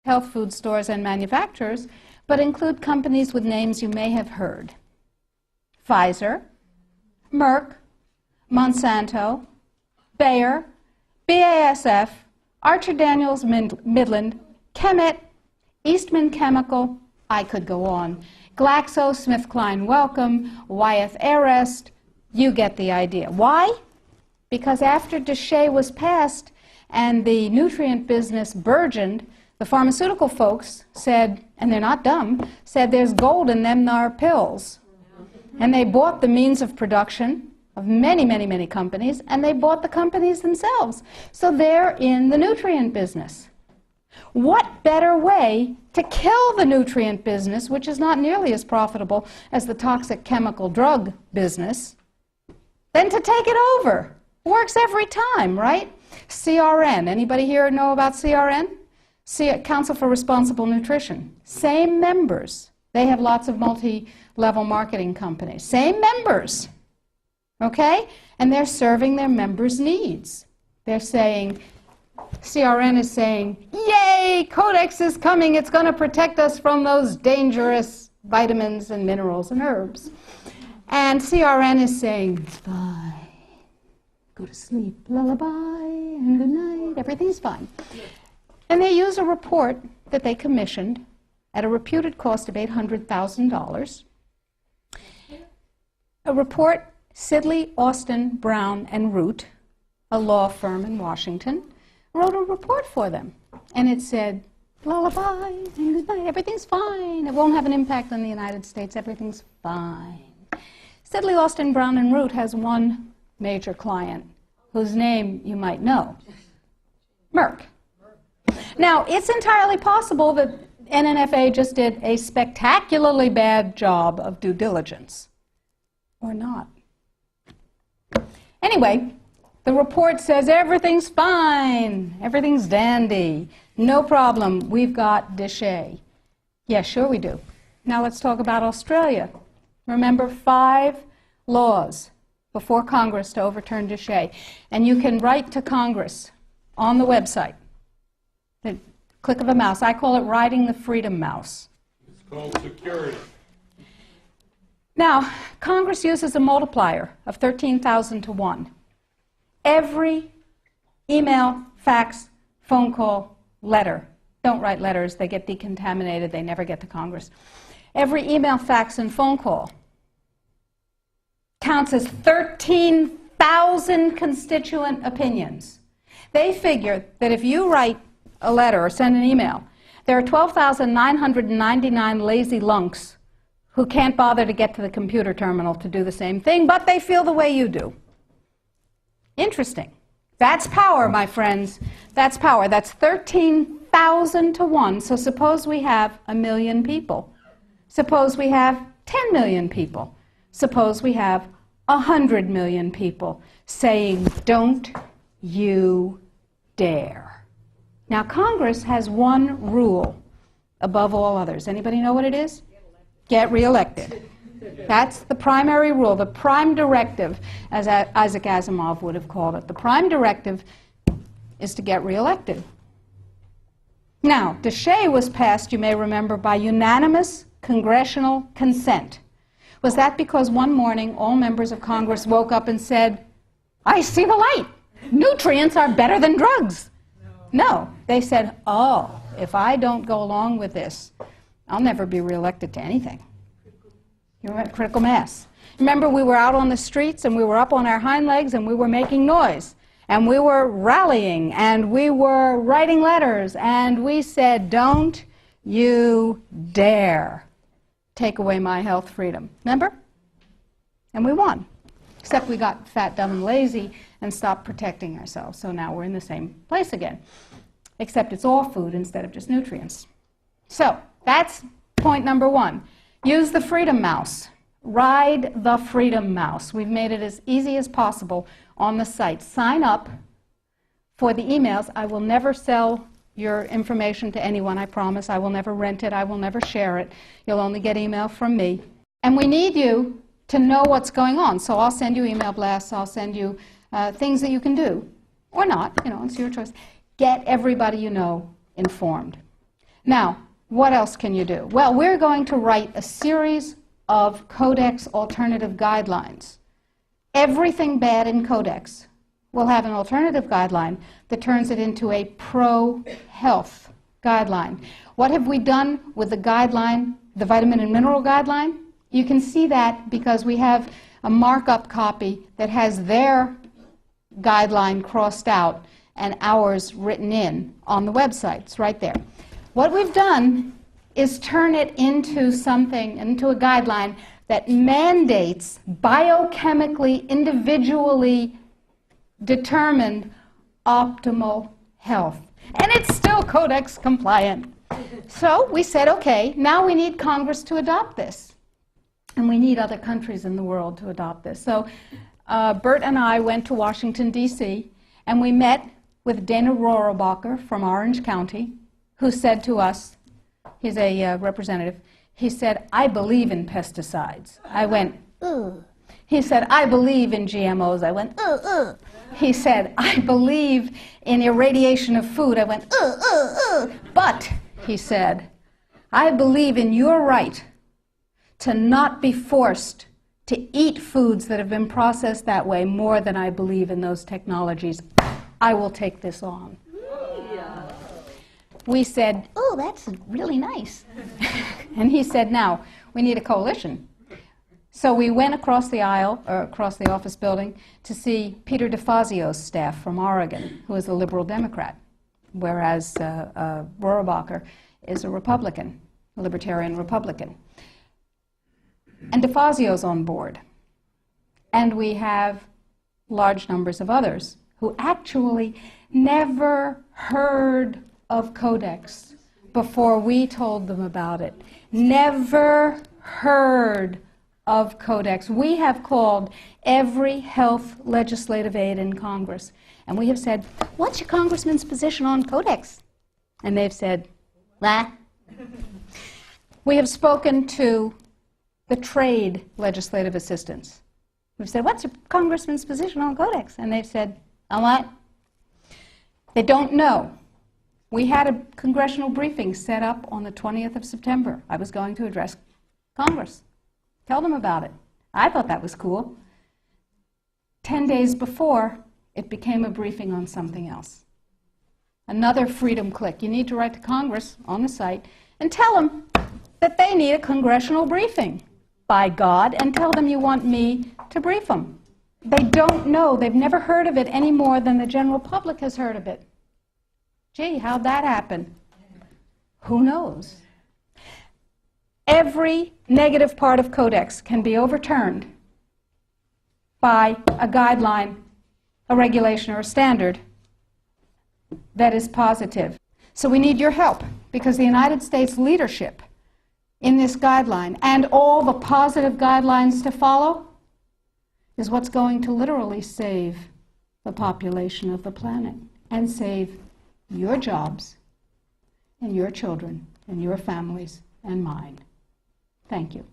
health food stores and manufacturers, but include companies with names you may have heard. Pfizer, Merck, Monsanto, Bayer, BASF, Archer Daniels Midland, Chemet, Eastman Chemical, I could go on, GlaxoSmithKline Wellcome, Wyeth Airest, you get the idea. Why? Because after DSHEA was passed and the nutrient business burgeoned, the pharmaceutical folks said, and they're not dumb, said there's gold in them thar pills. And they bought the means of production of many, many, many companies, and they bought the companies themselves. So they're in the nutrient business. What better way to kill the nutrient business, which is not nearly as profitable as the toxic chemical drug business, than to take it over? Works every time, right? CRN. Anybody here know about CRN? Council for Responsible Nutrition. Same members. They have lots of multi-level marketing companies. Same members. Okay? And they're serving their members' needs. They're saying, CRN is saying, yay, Codex is coming. It's going to protect us from those dangerous vitamins and minerals and herbs. And CRN is saying, it's fine. Go to sleep, lullaby, and good night. Everything's fine. And they use a report that they commissioned at a reputed cost of $800,000. A report, Sidley, Austin, Brown, and Root, a law firm in Washington, wrote a report for them. And it said, lullaby, and good night, everything's fine. It won't have an impact on the United States. Everything's fine. Sidley, Austin, Brown, and Root has one major client whose name you might know, Merck. Now, it's entirely possible that NNFA just did a spectacularly bad job of due diligence, or not. Anyway, the report says everything's fine, everything's dandy, no problem, we've got DSHEA. Yeah, sure we do. Now let's talk about Australia. Remember, 5 laws before Congress to overturn DSHEA. And you can write to Congress on the website. The click of a mouse. I call it riding the freedom mouse. It's called security. Now, Congress uses a multiplier of 13,000 to 1. Every email, fax, phone call, letter. Don't write letters. They get decontaminated. They never get to Congress. Every email, fax, and phone call counts as 13,000 constituent opinions. They figure that if you write a letter or send an email, there are 12,999 lazy lunks who can't bother to get to the computer terminal to do the same thing, but they feel the way you do. Interesting. That's power, my friends. That's power. That's 13,000 to 1. So suppose we have 1 million people. Suppose we have 10 million people. Suppose we have 100 million people saying, don't you dare. Now, Congress has one rule above all others. Anybody know what it is? Get reelected. That's the primary rule, the prime directive, as Isaac Asimov would have called it. The prime directive is to get reelected. Now, DSHEA was passed, you may remember, by unanimous congressional consent. Was that because one morning all members of Congress woke up and said, I see the light. Nutrients are better than drugs. No. They said, oh, if I don't go along with this, I'll never be reelected to anything. You remember critical mass. Remember, we were out on the streets and we were up on our hind legs and we were making noise. And we were rallying and we were writing letters and we said, don't you dare take away my health freedom. Remember? And we won. Except we got fat, dumb, and lazy and stopped protecting ourselves. So now we're in the same place again. Except it's all food instead of just nutrients. So that's point number 1. Use the freedom mouse. Ride the freedom mouse. We've made it as easy as possible on the site. Sign up for the emails. I will never sell your information to anyone, I promise. I will never rent it. I will never share it. You'll only get email from me. And we need you to know what's going on. So I'll send you email blasts. I'll send you things that you can do. Or not. You know, it's your choice. Get everybody you know informed. Now, what else can you do? Well, we're going to write a series of Codex alternative guidelines. Everything bad in Codex will have an alternative guideline that turns it into a pro-health guideline. What have we done with the guideline, the vitamin and mineral guideline? You can see that because we have a markup copy that has their guideline crossed out and ours written in on the website. It's right there. What we've done is turn it into something, into a guideline that mandates biochemically, individually determined optimal health. And it's still Codex compliant. So we said, okay, now we need Congress to adopt this. And we need other countries in the world to adopt this. So Bert and I went to Washington, D.C., and we met with Dana Rohrabacher from Orange County, who said to us, he's a representative, he said, I believe in pesticides. I went, ugh. He said, I believe in GMOs. I went, ugh, ugh. He said, I believe in irradiation of food. I went, ugh, ugh, ugh. But, he said, I believe in your right to not be forced to eat foods that have been processed that way more than I believe in those technologies. I will take this on. We said, oh, that's really nice. And he said, now, we need a coalition. So we went across the aisle, or across the office building, to see Peter DeFazio's staff from Oregon, who is a liberal Democrat, whereas Rohrabacher is a Republican, a libertarian Republican. And DeFazio's on board. And we have large numbers of others who actually never heard of Codex before we told them about it. Never heard of Codex. We have called every health legislative aide in Congress, and we have said, what's your congressman's position on Codex? And they've said, bah. We have spoken to the trade legislative assistants. We've said, what's your congressman's position on Codex? And they've said, on what? They don't know. We had a congressional briefing set up on the 20th of September. I was going to address Congress, tell them about it. I thought that was cool. 10 days before, it became a briefing on something else. Another freedom click. You need to write to Congress on the site and tell them that they need a congressional briefing, by God, and tell them you want me to brief them. They don't know. They've never heard of it any more than the general public has heard of it. Gee, how'd that happen? Who knows? Every negative part of Codex can be overturned by a guideline, a regulation, or a standard that is positive. So we need your help, because the United States leadership in this guideline and all the positive guidelines to follow is what's going to literally save the population of the planet and save your jobs and your children and your families and mine. Thank you.